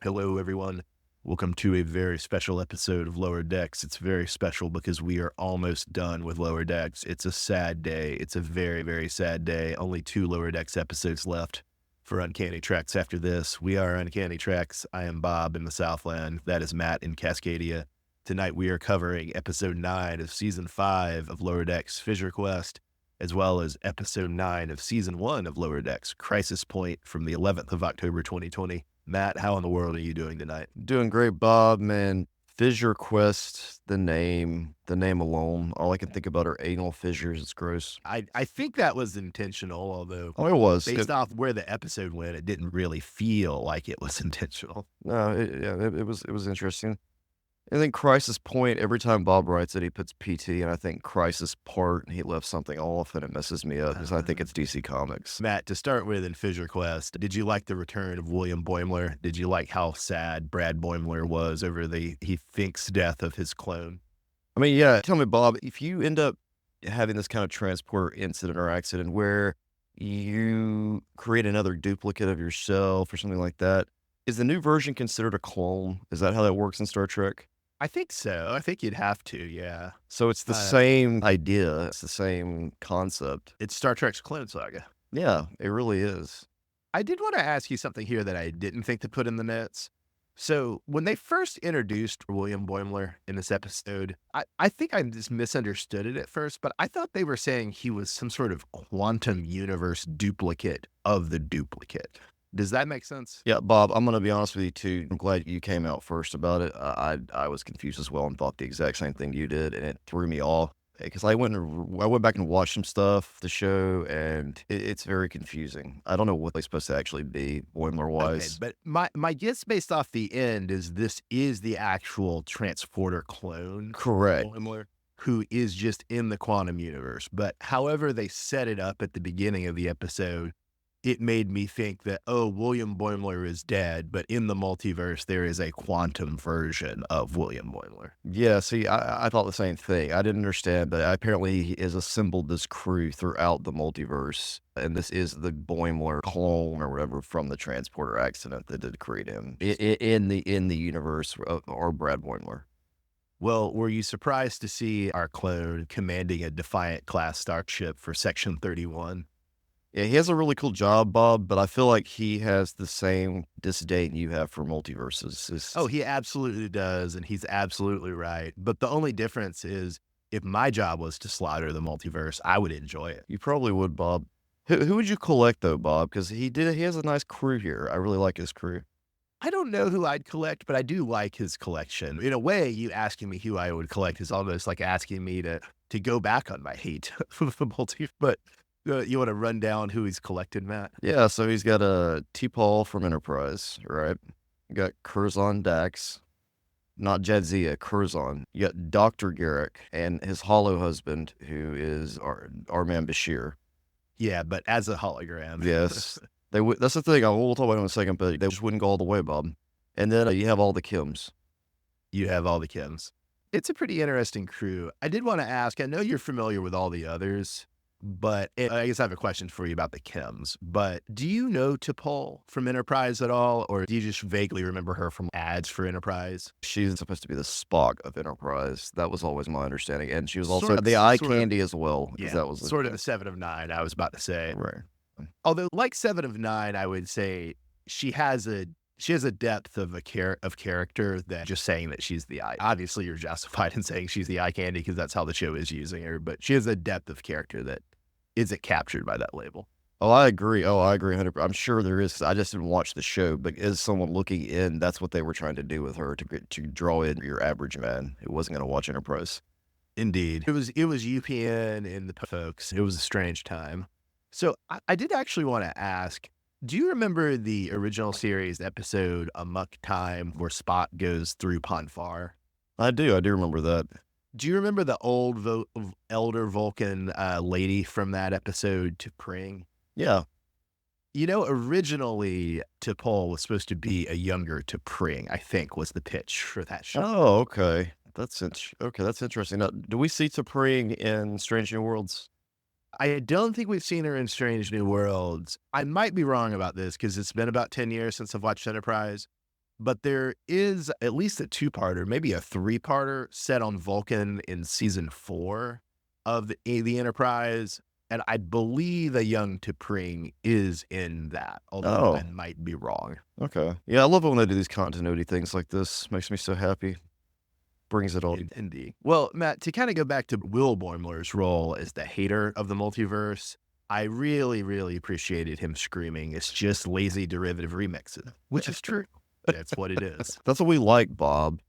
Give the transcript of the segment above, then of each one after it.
Hello, everyone. Welcome to a very special episode of Lower Decks. It's very special because we are almost done with Lower Decks. It's a sad day. It's a very, very sad day. Only 2 Lower Decks episodes left for Uncanny Tracks after this. We are Uncanny Tracks. I am Bob in the Southland. That is Matt in Cascadia. Tonight we are covering episode 9 of season 5 of Lower Decks Fissure Quest, as well as episode 9 of season 1 of Lower Decks Crisis Point from the 11th of October 2020. Matt, how in the world are you doing tonight? Doing great, Bob, man. Fissure Quest, the name alone. All I can think about are anal fissures. It's gross. I think that was intentional, although Oh, it was. based off where the episode went, it didn't really feel like it was intentional. No, it was interesting. And then Crisis Point, every time Bob writes it, he puts PT, and I think Crisis Part, and he left something off, and it messes me up because I think it's DC Comics. Matt, to start with in Fissure Quest, did you like the return of William Boimler? Did you like how sad Brad Boimler was over he thinks death of his clone? I mean, yeah, tell me, Bob, if you end up having this kind of transporter incident or accident where you create another duplicate of yourself or something like that, is the new version considered a clone? Is that how that works in Star Trek? I think so. I think you'd have to, yeah. So it's the same idea. It's the same concept. It's Star Trek's Clone Saga. Yeah, it really is. I did want to ask you something here that I didn't think to put in the notes. So when they first introduced William Boimler in this episode, I think I just misunderstood it at first, but I thought they were saying he was some sort of quantum universe duplicate of the duplicate. Does that make sense? Yeah, Bob, I'm going to be honest with you, too. I'm glad you came out first about it. I was confused as well and thought the exact same thing you did, and it threw me off. Because I went back and watched some stuff, the show, and it's very confusing. I don't know what they're supposed to actually be, Boimler-wise. Okay, but my guess based off the end is this is the actual transporter clone. Correct. Boimler, who is just in the quantum universe. But however they set it up at the beginning of the episode, it made me think that, oh, William Boimler is dead, but in the multiverse, there is a quantum version of William Boimler. Yeah, see, I thought the same thing. I didn't understand, but apparently he has assembled this crew throughout the multiverse, and this is the Boimler clone or whatever from the transporter accident that did create him in the universe or Brad Boimler. Well, were you surprised to see our clone commanding a Defiant class starship for Section 31? Yeah, he has a really cool job, Bob, but I feel like he has the same disdain you have for multiverses. Oh, he absolutely does, and he's absolutely right. But the only difference is if my job was to slaughter the multiverse, I would enjoy it. You probably would, Bob. Who would you collect, though, Bob? Because he has a nice crew here. I really like his crew. I don't know who I'd collect, but I do like his collection. In a way, you asking me who I would collect is almost like asking me to go back on my hate of the multiverse. But you want to run down who he's collected, Matt? Yeah, so he's got a T-Paul from Enterprise, right? You got Curzon Dax, not Jadzia, Curzon. You got Dr. Garrick and his hollow husband, who is our man Bashir. Yeah, but as a hologram. Yes. That's the thing. We'll talk about it in a second, but they just wouldn't go all the way, Bob. And then you have all the Kims. You have all the Kims. It's a pretty interesting crew. I did want to ask, I know you're familiar with all the others, but I guess I have a question for you about the Kims. But do you know T'Pol from Enterprise at all, or do you just vaguely remember her from ads for Enterprise? She's supposed to be the Spock of Enterprise. That was always my understanding. And she was also the eye candy as well. Yeah, that was sort of the 7 of 9, I was about to say. Right. Although, like 7 of 9, I would say she has a depth of character that just saying that she's the eye. Obviously, you're justified in saying she's the eye candy because that's how the show is using her. But she has a depth of character that isn't captured by that label. Oh, I agree. 100%. I'm sure there is. I just didn't watch the show, but as someone looking in, that's what they were trying to do with her to draw in your average man who wasn't going to watch Enterprise. Indeed, it was UPN and the folks. It was a strange time. So I did actually want to ask, do you remember the original series episode Amok Time where Spock goes through Ponfar? I do remember that. Do you remember the old elder Vulcan lady from that episode, T'Pring? Yeah. You know, originally T'Pol was supposed to be a younger T'Pring, I think was the pitch for that show. Oh, okay. That's interesting. Now, do we see T'Pring in Strange New Worlds? I don't think we've seen her in Strange New Worlds. I might be wrong about this because it's been about 10 years since I've watched Enterprise. but there is at least a two-parter, maybe a three-parter set on Vulcan in season 4 of the Enterprise, and I believe a young T'Pring is in that, although I Oh, might be wrong. okay. Yeah, I love it when they do these continuity things like this. Makes me so happy. Brings it all. Indeed. Well, Matt, to kind of go back to Will Boimler's role as the hater of the multiverse, I really, really appreciated him screaming, "It's just lazy derivative remixes," which is true. That's what it is. That's what we like, Bob.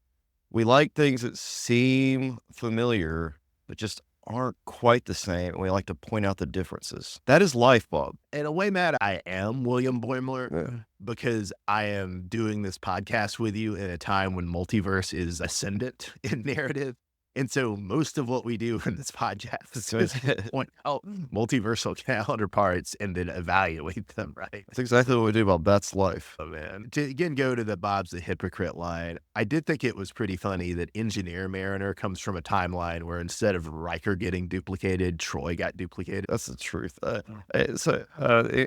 We like things that seem familiar, but just aren't quite the same. And we like to point out the differences. That is life, Bob. In a way, Matt, I am William Boimler Yeah. because I am doing this podcast with you in a time when multiverse is ascendant in narrative. And so most of what we do in this podcast is point out multiversal counterparts and then evaluate them, right? That's exactly what we do about That's Life. Oh, man. To again go to the Bob's the hypocrite line, I did think it was pretty funny that Engineer Mariner comes from a timeline where instead of Riker getting duplicated, Troy got duplicated. That's the truth.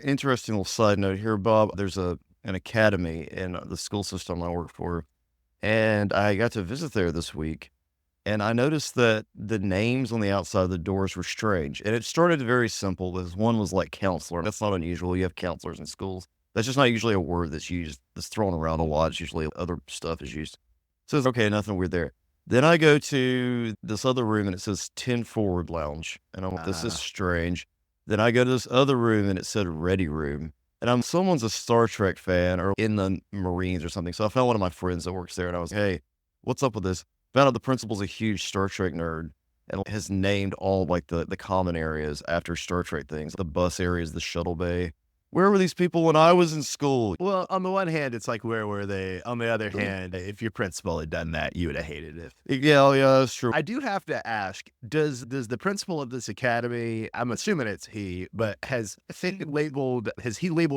Interesting little side note here, Bob. There's an academy in the school system I work for, and I got to visit there this week. And I noticed that the names on the outside of the doors were strange. And it started very simple. This one was like counselor. That's not unusual. You have counselors in schools. That's just not usually a word that's used, that's thrown around a lot. It's usually other stuff is used. So it's okay, nothing weird there. Then I go to this other room and it says 10 Forward Lounge. And I'm like, this is strange. Then I go to this other room and it said Ready Room. And someone's a Star Trek fan or in the Marines or something. So I found one of my friends that works there and I was like, hey, what's up with this? Found out the principal's a huge Star Trek nerd and has named all like the common areas after Star Trek things. The bus areas, the shuttle bay. Where were these people when I was in school? Well, on the one hand, it's like, where were they? On the other hand, if your principal had done that, you would have hated it. Yeah, oh, yeah, that's true. I do have to ask, does the principal of this academy, I'm assuming it's he, but has he labeled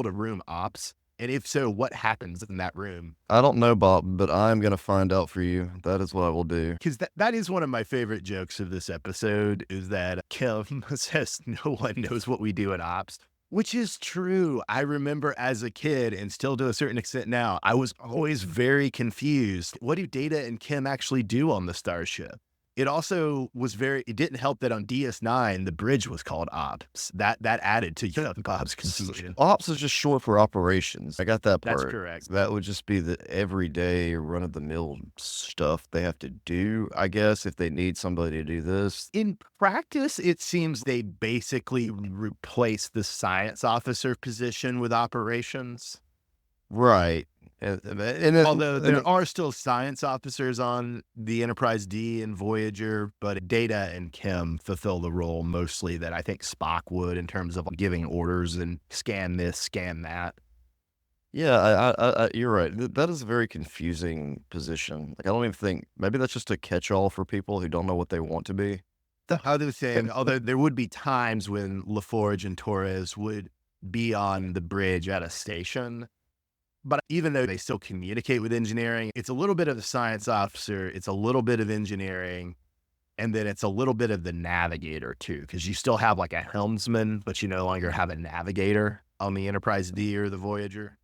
a room ops? And if so, what happens in that room? I don't know, Bob, but I'm going to find out for you. That is what I will do. Because that is one of my favorite jokes of this episode is that Kim says no one knows what we do in ops, which is true. I remember as a kid and still to a certain extent now, I was always very confused. What do Data and Kim actually do on the starship? It also was it didn't help that on DS9, the bridge was called Ops. That added to Bob's confusion. Ops is just short for operations. I got that part. That's correct. That would just be the everyday run-of-the-mill stuff they have to do, I guess, if they need somebody to do this. In practice, it seems they basically replace the science officer position with operations. Right. Although there are still science officers on the Enterprise D and Voyager, but Data and Kim fulfill the role mostly that I think Spock would in terms of giving orders and scan this, scan that. Yeah, you're right. That is a very confusing position. Like, I don't even think, maybe that's just a catch-all for people who don't know what they want to be. The other thing, although there would be times when LaForge and Torres would be on the bridge at a station, but even though they still communicate with engineering, it's a little bit of the science officer, it's a little bit of engineering, and then it's a little bit of the navigator too, because you still have like a helmsman, but you no longer have a navigator on the Enterprise D or the Voyager.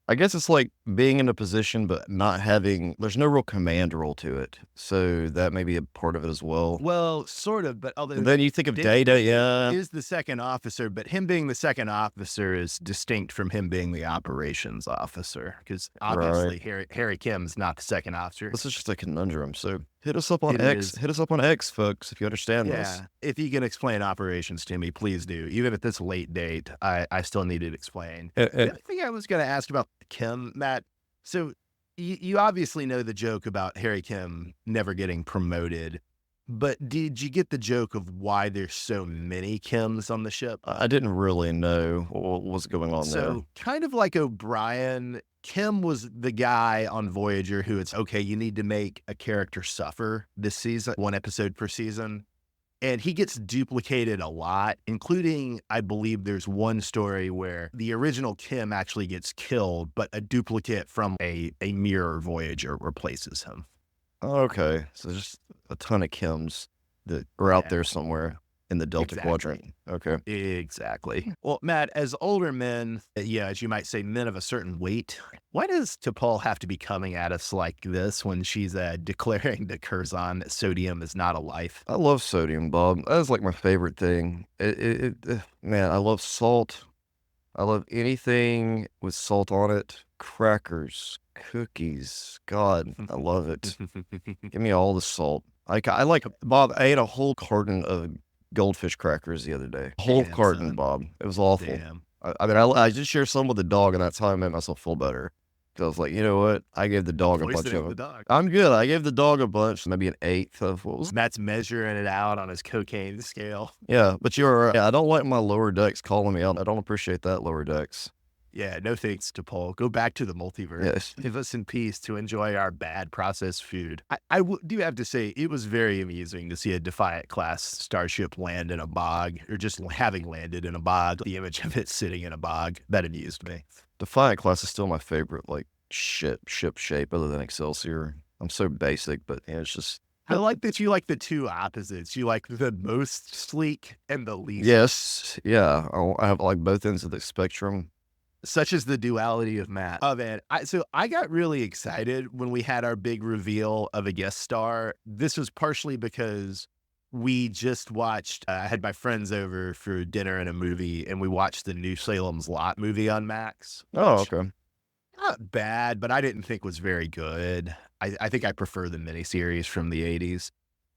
I guess it's like being in a position, but not having, there's no real command role to it. So that may be a part of it as well. Well, sort of, but although And then you think of Data, yeah. is the second officer, but him being the second officer is distinct from him being the operations officer, because obviously Harry Kim's not the second officer. This is just a conundrum. So hit us up on It X. is. Hit us up on X, folks, if you understand this. Yeah, if you can explain operations to me, please do. Even at this late date, I still need it explained. The other thing I was going to ask about Kim, Matt, so you obviously know the joke about Harry Kim never getting promoted, but did you get the joke of why there's so many Kims on the ship? I didn't really know what was going on there. So kind of like O'Brien, Kim was the guy on Voyager who it's, okay, you need to make a character suffer this season, one episode per season. And he gets duplicated a lot, including, I believe there's one story where the original Kim actually gets killed, but a duplicate from a mirror Voyager replaces him. Okay. So just a ton of Kims that are out there somewhere. in the Delta Exactly. Quadrant. Okay. Exactly. Well, Matt, as older men, yeah, as you might say, men of a certain weight, why does T'Pol have to be coming at us like this when she's declaring to Curzon that sodium is not a life? I love sodium, Bob. That is like my favorite thing. Man, I love salt. I love anything with salt on it. Crackers, cookies. God, I love it. Give me all the salt. I like, Bob, I ate a whole carton of goldfish crackers the other day. Whole Damn, carton, son. Bob. It was awful. Damn. I did share some with the dog, and that's how I made myself feel better. 'Cause I was like, you know what? I gave the dog a bunch Poisoning of the them. dog. I'm good. I gave the dog a bunch, maybe an eighth of what was. Matt's measuring it out on his cocaine scale. Yeah, but you're right. Yeah, I don't like my lower decks calling me out. I don't appreciate that, lower decks. Yeah, no thanks to Paul. Go back to the multiverse. Yes. Leave us in peace to enjoy our bad processed food. Do have to say, it was very amusing to see a Defiant class starship land in a bog, or just having landed in a bog. The image of it sitting in a bog, that amused me. Defiant class is still my favorite, like, ship shape other than Excelsior. I'm so basic, but yeah, it's just. I like that you like the two opposites. You like the most sleek and the least. Yes, yeah. I have like both ends of the spectrum. Such as the duality of Matt. Oh man, I got really excited when we had our big reveal of a guest star. This was partially because we just watched. I had my friends over for dinner and a movie, and we watched the new Salem's Lot movie on Max. Oh, which, okay. not bad, but I didn't think was very good. I think I prefer the miniseries from the '80s.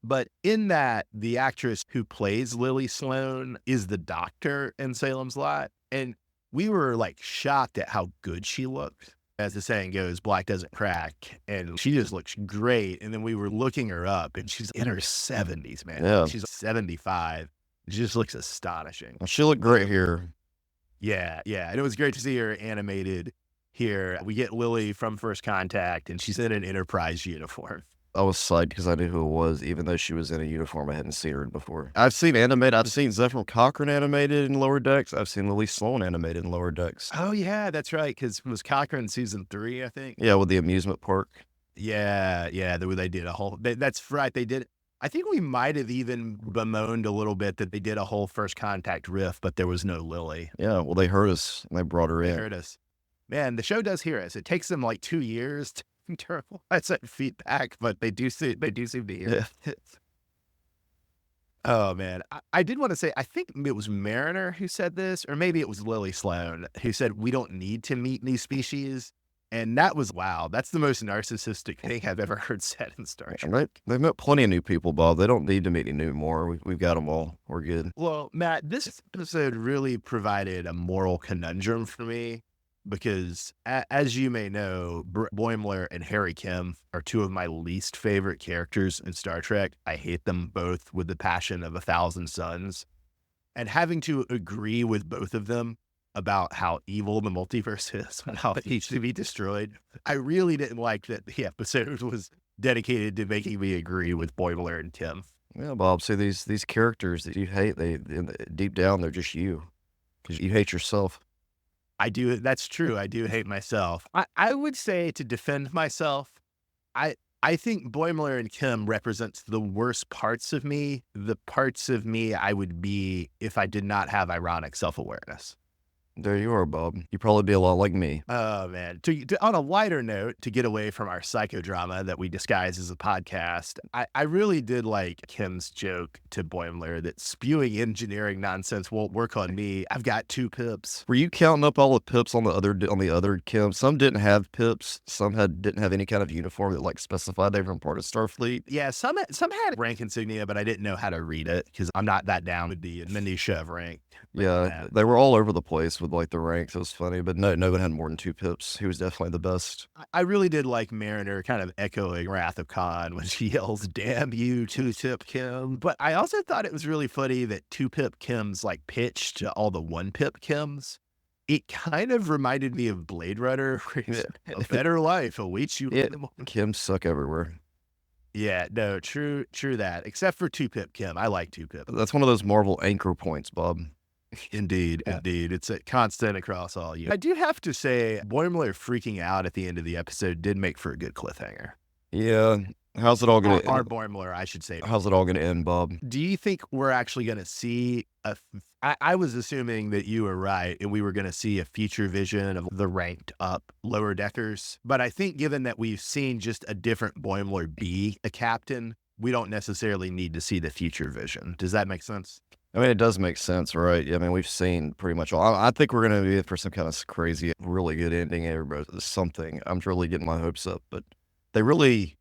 But in that, the actress who plays Lily Sloan is the doctor in Salem's Lot, and we were like shocked at how good she looked. As the saying goes, black doesn't crack. And she just looks great. And then we were looking her up, and she's in her 70s, man. Yeah. She's 75. She just looks astonishing. She looked great here. Yeah, yeah. And it was great to see her animated here. We get Lily from First Contact, and she's in an Enterprise uniform. I was psyched because I knew who it was, even though she was in a uniform I hadn't seen her in before. I've seen animated. I've seen Zephyr Cochrane animated in Lower Decks. I've seen Lily Sloan animated in Lower Decks. Oh, yeah, that's right. Because it was Cochrane season 3, I think. Yeah, with the amusement park. Yeah, yeah. They did a whole. That's right. They did. I think we might have even bemoaned a little bit that they did a whole First Contact riff, but there was no Lily. Yeah, well, they heard us and they brought her They in. heard us. Man, the show does hear us. It takes them like 2 years to I said feedback, but they do seem to hear it. Oh man, I did want to say, I think it was Mariner who said this, or maybe it was Lily Sloan who said we don't need to meet new species, and that was wow. That's the most narcissistic thing I've ever heard said in Star Trek. They've met plenty of new people, Bob. They don't need to meet any new more. We've got them all. We're good. Well, Matt, this episode really provided a moral conundrum for me. Because, as you may know, Boimler and Harry Kim are two of my least favorite characters in Star Trek. I hate them both with the passion of 1,000 suns. And having to agree with both of them about how evil the multiverse is and how it needs to be destroyed, I really didn't like that the episode was dedicated to making me agree with Boimler and Kim. Yeah, Bob. See, these characters that you hate, they deep down, they're just you. Because you hate yourself. I do. That's true. I do hate myself. I would say, to defend myself, I think Boimler and Kim represents the worst parts of me, the parts of me I would be if I did not have ironic self-awareness. There you are, Bob. You'd probably be a lot like me. Oh, man. On a lighter note, to get away from our psychodrama that we disguise as a podcast, I really did like Kim's joke to Boimler that spewing engineering nonsense won't work on me. I've got 2 pips. Were you counting up all the pips on the other Kim? Some didn't have pips. Some didn't have any kind of uniform that like specified they were part of Starfleet. Yeah, some had rank insignia, but I didn't know how to read it because I'm not that down with the minutia of rank. Yeah, they were all over the place with like the ranks. It was funny, but no one had more than 2 pips. He was definitely the best. I really did like Mariner kind of echoing Wrath of Khan when she yells, "Damn you, 2-pip Kim." But I also thought it was really funny that 2-pip Kim's like pitch to all the 1-pip Kims. It kind of reminded me of Blade Runner, where he said, "A better life awaits you." Kims suck everywhere. Yeah, no, true that. Except for 2-pip Kim. I like 2-pip. That's one of those Marvel anchor points, Bob. Indeed. It's a constant across all you. I do have to say, Boimler freaking out at the end of the episode did make for a good cliffhanger. Yeah. How's it all gonna Our end? Boimler, I should say. How's it all gonna end, Bob? Do you think we're actually going to see I was assuming that you were right and we were going to see a future vision of the ranked up lower deckers. But I think given that we've seen just a different Boimler be a captain, we don't necessarily need to see the future vision. Does that make sense? I mean, it does make sense, right? Yeah, I mean, we've seen pretty much all. I think we're gonna be in for some kind of crazy, really good ending. Everybody, something. I'm really getting my hopes up, but they really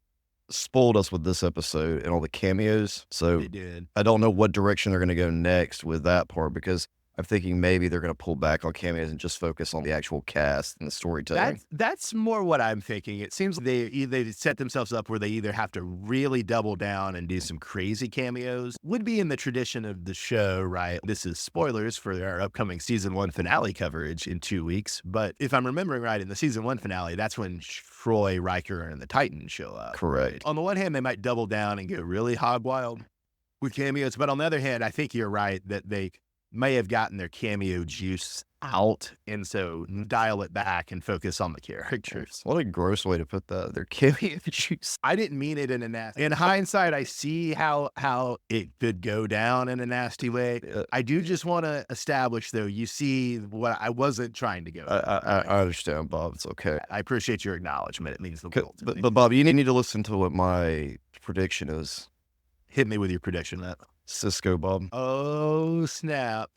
spoiled us with this episode and all the cameos. So They did. I don't know what direction they're gonna go next with that part because I'm thinking maybe they're gonna pull back on cameos and just focus on the actual cast and the storytelling. That's more what I'm thinking. It seems they set themselves up where they either have to really double down and do some crazy cameos. Would be in the tradition of the show, right? This is spoilers for our upcoming season 1 finale coverage in 2 weeks. But if I'm remembering right, in the season 1 finale, that's when Troy, Riker, and the Titans show up. Correct. On the one hand, they might double down and go really hog wild with cameos, but on the other hand, I think you're right that they may have gotten their cameo juice out, and so dial it back and focus on the characters. What a gross way to put that. They're cameo juice. I didn't mean it in a nasty. In hindsight, I see how it could go down in a nasty way. I do just want to establish, though, you see what I wasn't trying to go. I understand, Bob. It's okay. I appreciate your acknowledgement. It means the world to me. But Bob, you need to listen to what my prediction is. Hit me with your prediction, Matt. Cisco, Bob. Oh, snap.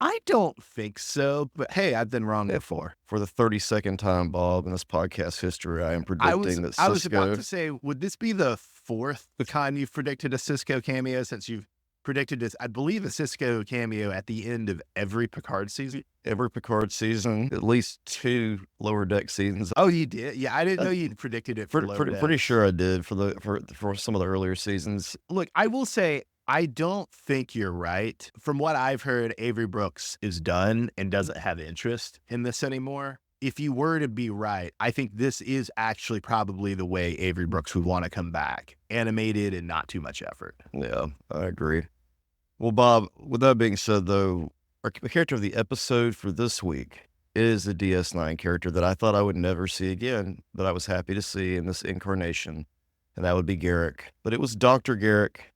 I don't think so, but hey, I've been wrong before. For the 32nd time, Bob, in this podcast history, I am predicting that Cisco. I was about to say, would this be the fourth time you've predicted a Cisco cameo since you've predicted this? I believe a Cisco cameo at the end of every Picard season. Every Picard season, at least 2 lower deck seasons. Oh, you did? Yeah, I didn't know you'd predicted it for lower deck. Pretty sure I did for some of the earlier seasons. Look, I will say, I don't think you're right. From what I've heard, Avery Brooks is done and doesn't have interest in this anymore. If you were to be right, I think this is actually probably the way Avery Brooks would want to come back. Animated and not too much effort. Yeah, I agree. Well, Bob, with that being said, though, our character of the episode for this week is a DS9 character that I thought I would never see again, but I was happy to see in this incarnation, and that would be Garrick. But it was Dr. Garrick.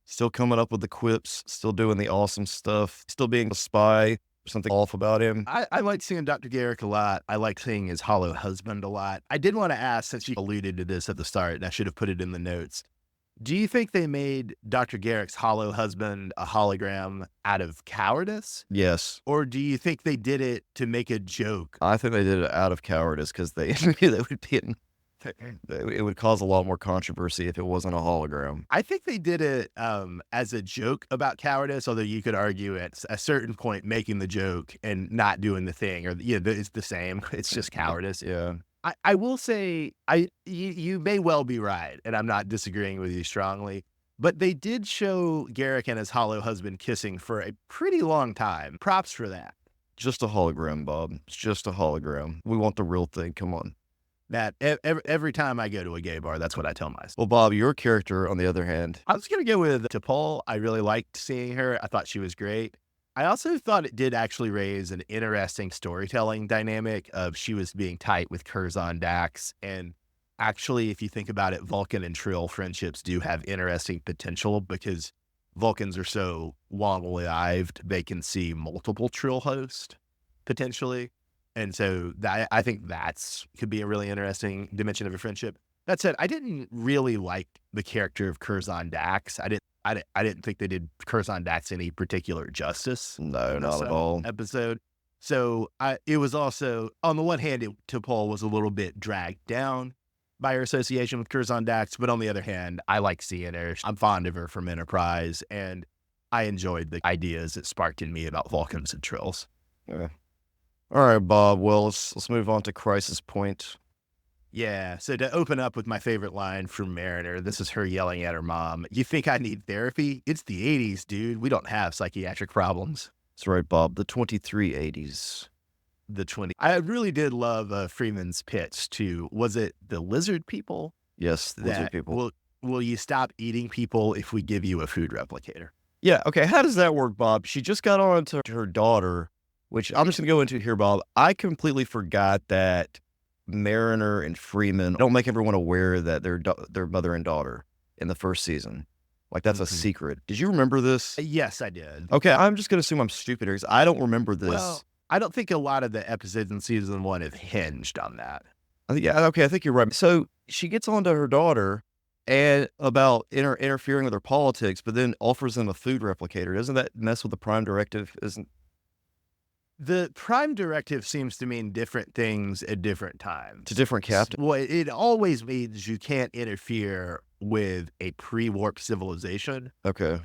Still coming up with the quips, still doing the awesome stuff, still being a spy, something off about him. I like seeing Dr. Garrick a lot. I like seeing his hollow husband a lot. I did want to ask, since you alluded to this at the start, and I should have put it in the notes, do you think they made Dr. Garrick's hollow husband a hologram out of cowardice? Yes. Or do you think they did it to make a joke? I think they did it out of cowardice because they knew that would be it would cause a lot more controversy if it wasn't a hologram. I think they did it as a joke about cowardice, although you could argue at a certain point making the joke and not doing the thing, or it's the same. It's just cowardice. Yeah. I will say, you may well be right, and I'm not disagreeing with you strongly, but they did show Garrick and his hollow husband kissing for a pretty long time. Props for that. Just a hologram, Bob. It's just a hologram. We want the real thing. Come on. That every time I go to a gay bar, that's what I tell myself. Well, Bob, your character, on the other hand. I was going to go with T'Pol. I really liked seeing her. I thought she was great. I also thought it did actually raise an interesting storytelling dynamic of she was being tight with Curzon Dax. And actually, if you think about it, Vulcan and Trill friendships do have interesting potential because Vulcans are so long-lived, they can see multiple Trill hosts, potentially. And so I think could be a really interesting dimension of a friendship. That said, I didn't really like the character of Curzon Dax. I didn't think they did Curzon Dax any particular justice. No, not at all. Episode. So it was also, on the one hand, T'Pol was a little bit dragged down by her association with Curzon Dax, but on the other hand, I like seeing her. I'm fond of her from Enterprise, and I enjoyed the ideas it sparked in me about Vulcans and Trills. Yeah. All right, Bob. Well, let's move on to Crisis Point. Yeah. So to open up with my favorite line from Mariner, this is her yelling at her mom. You think I need therapy? It's the 80s, dude. We don't have psychiatric problems. That's right, Bob. The 2380s. I really did love Freeman's pitch to, was it the lizard people? Yes, the lizard people. Will you stop eating people if we give you a food replicator? Yeah. Okay. How does that work, Bob? She just got on to her daughter, which I'm just going to go into here, Bob. I completely forgot that Mariner and Freeman don't make everyone aware that they're mother and daughter in the first season. Like, that's a Mhm. secret. Did you remember this? Yes, I did. Okay, I'm just gonna assume I'm stupid here 'cause I don't remember Well, this. I don't think a lot of the episodes in season 1 have hinged on that. Yeah, okay, I think you're right. So she gets on to her daughter and about interfering with her politics, but then offers them a food replicator. Doesn't that mess with the Prime Directive? Isn't The Prime Directive seems to mean different things at different to times. different captain? Well, it always means you can't interfere with a pre-warp civilization, Okay,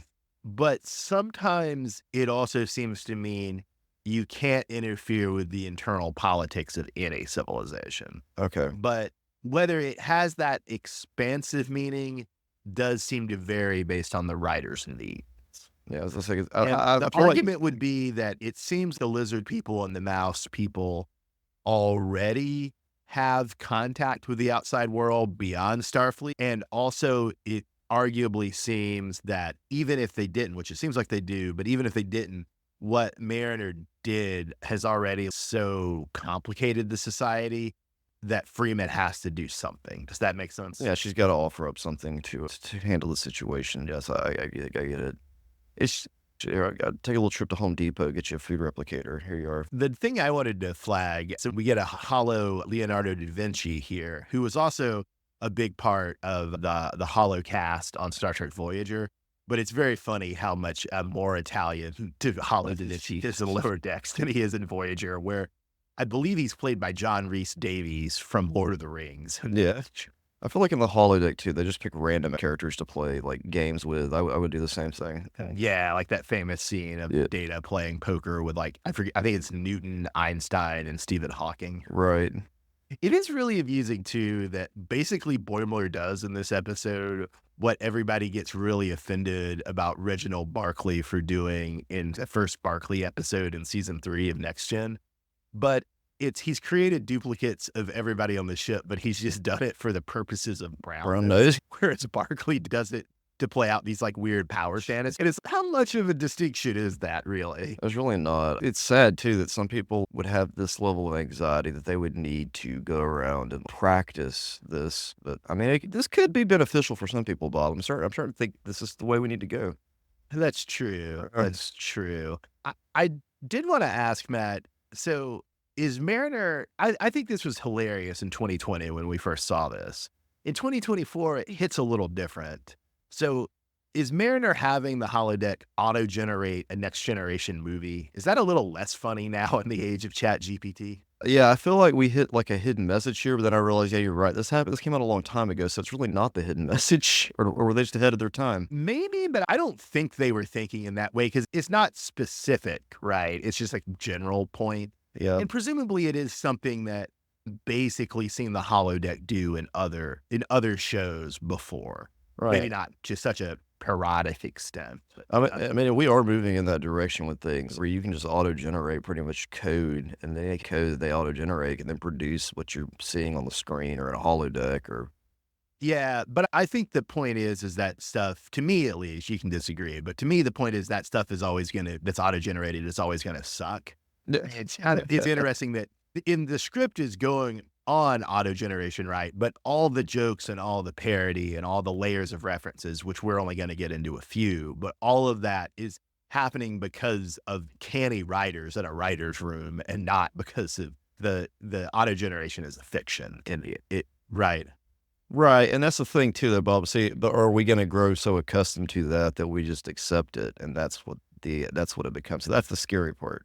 but sometimes it also seems to mean you can't interfere with the internal politics of any civilization. okay. But whether it has that expansive meaning does seem to vary based on the writer's need. Yeah, I was gonna say, And I the feel like argument would be that it seems the lizard people and the mouse people already have contact with the outside world beyond Starfleet. And also, it arguably seems that even if they didn't, which it seems like they do, but even if they didn't, what Mariner did has already so complicated the society that Freeman has to do something. Does that make sense? yeah, she's gotta offer up something to handle the situation. Yes, I get it. It's here, I gotta take a little trip to Home Depot, get you a food replicator. Here you are. The thing I wanted to flag, so we get a hollow Leonardo da Vinci here, who was also a big part of the hollow cast on Star Trek Voyager. But it's very funny how much more Italian to hollow da Vinci is in Lower Decks than he is in Voyager, where I believe he's played by John Rhys Davies from Lord of the Rings. Yeah. I feel like in the holodeck too, they just pick random characters to play like games with. I would do the same thing. Yeah, like that famous scene of Yeah. Data playing poker with like, I forget, I think it's Newton, Einstein, and Stephen Hawking. Right. It is really amusing too that basically Boimler does in this episode what everybody gets really offended about Reginald Barclay for doing in the first Barclay episode in season 3 of Next Gen. But he's created duplicates of everybody on the ship, but he's just done it for the purposes of Brown brownness, nose. whereas Barclay does it to play out these like weird power fantasies. And it's how much of a distinction is that really? There's really not. It's sad too that some people would have this level of anxiety that they would need to go around and practice this. But I mean, this could be beneficial for some people, Bob. I'm starting to think this is the way we need to go. That's true. Uh, That's true. I did want to ask Matt. So is Mariner? I think this was hilarious in 2020 when we first saw this. In 2024, it hits a little different. So is Mariner having the holodeck auto-generate a next generation movie? Is that a little less funny now in the age of Chat GPT? Yeah, I feel like we hit like a hidden message here, but then I realized, yeah, you're right. This happened. This came out a long time ago, so it's really not the hidden message, or were they just ahead of their time? Maybe, but I don't think they were thinking in that way because it's not specific, right? It's just like general point. Yeah, And presumably it is something that basically seen the holodeck do in other shows before. Maybe right. not to such a parodic extent. But, I mean, we are moving in that direction with things where you can just auto-generate pretty much code, and any code they auto-generate can then produce what you're seeing on the screen or in a holodeck or yeah, but I think the point is that stuff, to me at least, you can disagree, but to me the point is that stuff is always that's auto-generated is always gonna suck. It's interesting that in the script is going on auto generation, right? But all the jokes and all the parody and all the layers of references, which we're only going to get into a few, but all of that is happening because of canny writers in a writer's room and not because of the auto generation is a fiction. And it right. Right, and that's the thing too, though, Bob. See, but are we going to grow so accustomed to that we just accept it, and that's what it becomes. So that's the scary part.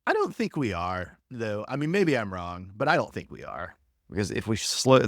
I don't think we are, though. I mean, maybe I'm wrong, but I don't think we are. Because if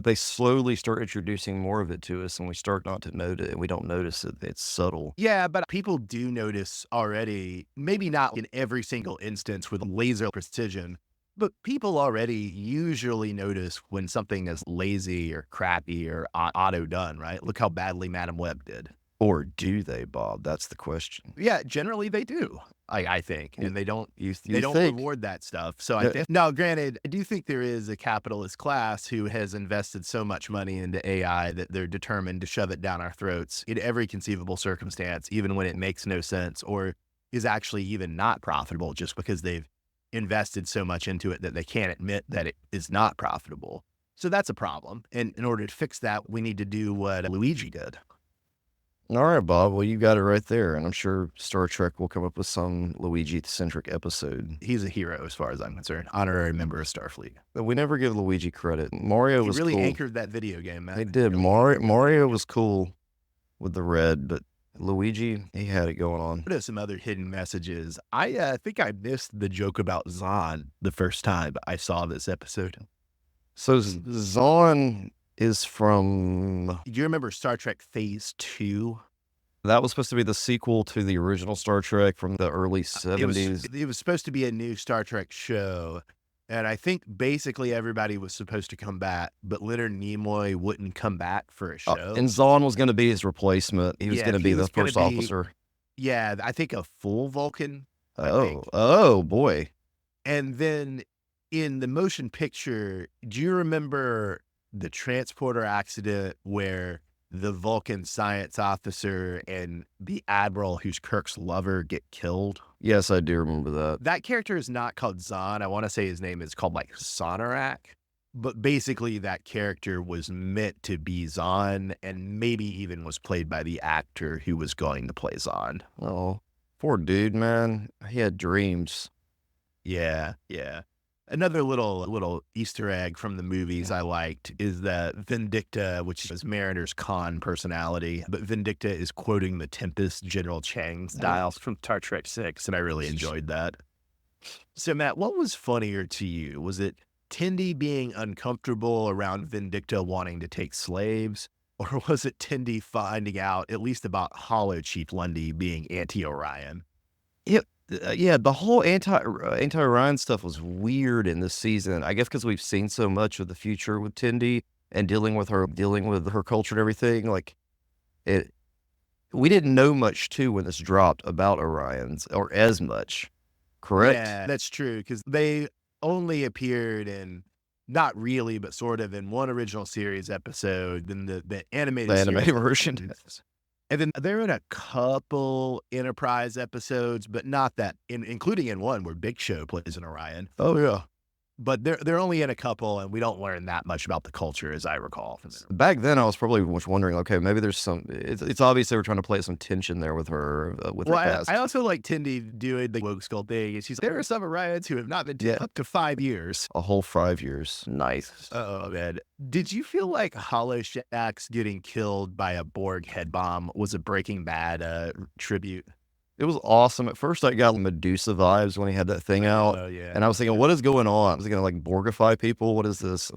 they slowly start introducing more of it to us, and we start not to notice it, and we don't notice it, it's subtle. Yeah, but people do notice already, maybe not in every single instance with laser precision, but people already usually notice when something is lazy or crappy or auto done, right? Look how badly Madam Web did. Or do they, Bob? That's the question. Yeah, generally they do. I think, and they don't You reward think? that stuff. So I think now, granted, I do think there is a capitalist class who has invested so much money into AI that they're determined to shove it down our throats in every conceivable circumstance, even when it makes no sense or is actually even not profitable, just because they've invested so much into it that they can't admit that it is not profitable. So that's a problem. And in order to fix that, we need to do what Luigi did. All right, Bob. Well, you got it right there. And I'm sure Star Trek will come up with some Luigi-centric episode. He's a hero as far as I'm concerned. Honorary member of Starfleet. But we never give Luigi credit. Mario He was really cool. anchored that video game, man. They did. Mario was cool with the red, but Luigi, he had it going on. What are some other hidden messages? I think I missed the joke about Zahn the first time I saw this episode. So Zahn is from... Do you remember Star Trek Phase 2? That was supposed to be the sequel to the original Star Trek from the early 70s. It was supposed to be a new Star Trek show. And I think basically everybody was supposed to come back, but Leonard Nimoy wouldn't come back for a show. And Zahn was going to be his replacement. He was going to be the first officer. Yeah, I think a full Vulcan. Oh, boy. And then in the motion picture, do you remember the transporter accident where the Vulcan science officer and the admiral who's Kirk's lover get killed? Yes, I do remember that. That character is not called Zahn. I want to say his name is called like Sonorak. But basically that character was meant to be Zahn and maybe even was played by the actor who was going to play Zahn. Oh, poor dude, man. He had dreams. Yeah. Another little Easter egg from the movies I liked is that Vindicta, which is Mariner's Khan personality, but Vindicta is quoting the Tempest, General Chang's dials from Star Trek 6, and I really enjoyed that. So, Matt, what was funnier to you? Was it Tendi being uncomfortable around Vindicta wanting to take slaves, or was it Tendi finding out at least about Hollow Chief Lundy being anti-Orion? Yeah, the whole anti-Orion stuff was weird in this season. I guess because we've seen so much of the future with Tendi and dealing with her culture and everything. Like, we didn't know much too when this dropped about Orions, or as much. Correct? Yeah, that's true, because they only appeared in, not really, but sort of in one original series episode, then the animated version. And then they're in a couple Enterprise episodes, but not that, including in one where Big Show plays an Orion. Oh, yeah. But they're only in a couple, and we don't learn that much about the culture, as I recall. Back then, I was probably wondering, okay, maybe there's some... It's obvious they were trying to play some tension there with her, her cast. I also like Tendi doing the woke skull thing. And there are some Orions who have not been dead up to 5 years. A whole 5 years. Nice. Oh, man. Did you feel like Hollow Shax getting killed by a Borg head bomb was a Breaking Bad tribute? It was awesome. At first, I got Medusa vibes when he had that thing out. Oh, yeah. And I was thinking, what is going on? Was he going to like Borgify people? What is this?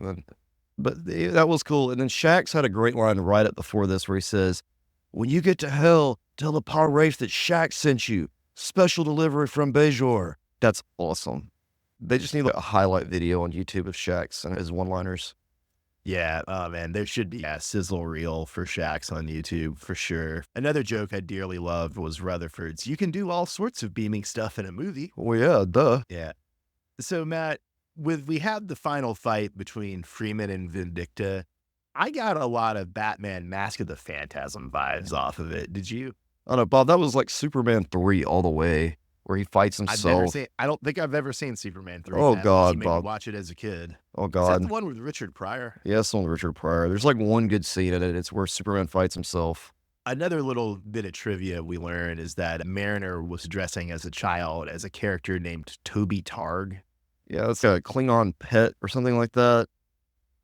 But that was cool. And then Shax had a great line right up before this where he says, when you get to hell, tell the Power Wraith that Shax sent you. Special delivery from Bajor. That's awesome. They just need like a highlight video on YouTube of Shax and his one-liners. Yeah, oh man, there should be a sizzle reel for Shax on YouTube for sure. Another joke I dearly loved was Rutherford's, you can do all sorts of beaming stuff in a movie. Well, yeah, duh. Yeah. So Matt, we had the final fight between Freeman and Vindicta. I got a lot of Batman Mask of the Phantasm vibes off of it. Did you? Oh no, Bob, that was like Superman 3 all the way, where he fights himself. I don't think I've ever seen Superman 3. Oh, God, you made Bob. me watch it as a kid. Oh, God. Is that the one with Richard Pryor? Yeah, it's on Richard Pryor. There's like one good scene in it. It's where Superman fights himself. Another little bit of trivia we learned is that Mariner was dressing as a child as a character named Toby Targ. Yeah, it's a Klingon pet or something like that.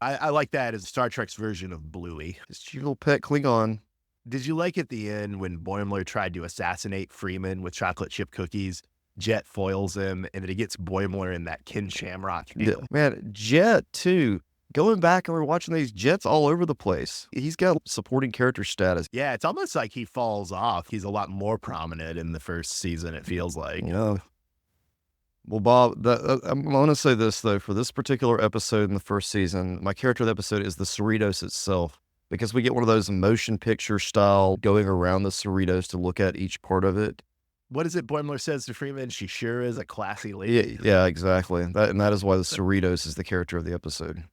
I like that as Star Trek's version of Bluey. It's your little pet Klingon. Did you like at the end when Boimler tried to assassinate Freeman with chocolate chip cookies? Jet foils him, and then he gets Boimler in that Ken Shamrock. Yeah, man, Jet, too. Going back and we're watching these Jet's all over the place. He's got supporting character status. Yeah, it's almost like he falls off. He's a lot more prominent in the first season, it feels like. Yeah. Well, Bob, I'm going to say this, though. For this particular episode in the first season, my character of the episode is the Cerritos itself, because we get one of those motion picture style going around the Cerritos to look at each part of it. What is it Boimler says to Freeman? She sure is a classy lady. Yeah, exactly. That is why the Cerritos is the character of the episode.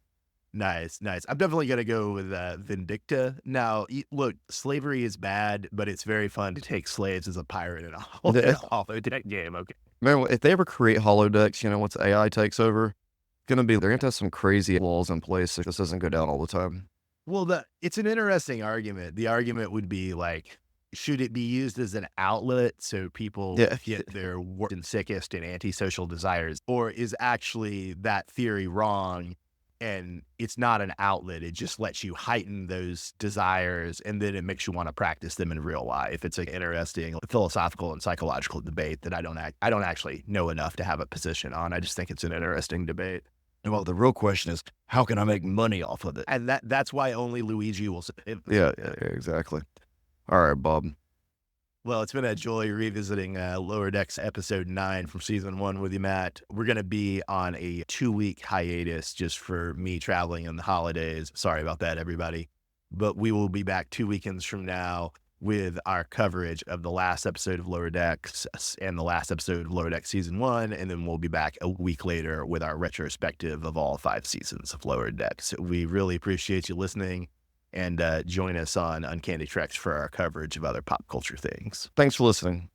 Nice. I'm definitely going to go with Vindicta. Now, look, slavery is bad, but it's very fun to take slaves as a pirate in a holodeck game. Okay. Man, if they ever create holodecks, once AI takes over, Gonna be they're gonna have some crazy laws in place so this doesn't go down all the time. Well, it's an interesting argument. The argument would be like, should it be used as an outlet so people Yeah. get their worst and sickest and antisocial desires? Or is actually that theory wrong and it's not an outlet? It just lets you heighten those desires and then it makes you want to practice them in real life. It's an interesting philosophical and psychological debate that I don't actually know enough to have a position on. I just think it's an interesting debate. Well, the real question is, how can I make money off of it? And that's why only Luigi will say it. Yeah, exactly. All right, Bob. Well, it's been a joy revisiting Lower Decks episode 9 from season 1 with you, Matt. We're going to be on a 2-week hiatus just for me traveling in the holidays. Sorry about that, everybody. But we will be back 2 weekends from now with our coverage of the last episode of Lower Decks and the last episode of Lower Decks season 1. And then we'll be back a week later with our retrospective of all 5 seasons of Lower Decks. We really appreciate you listening. And join us on Uncanny Treks for our coverage of other pop culture things. Thanks for listening.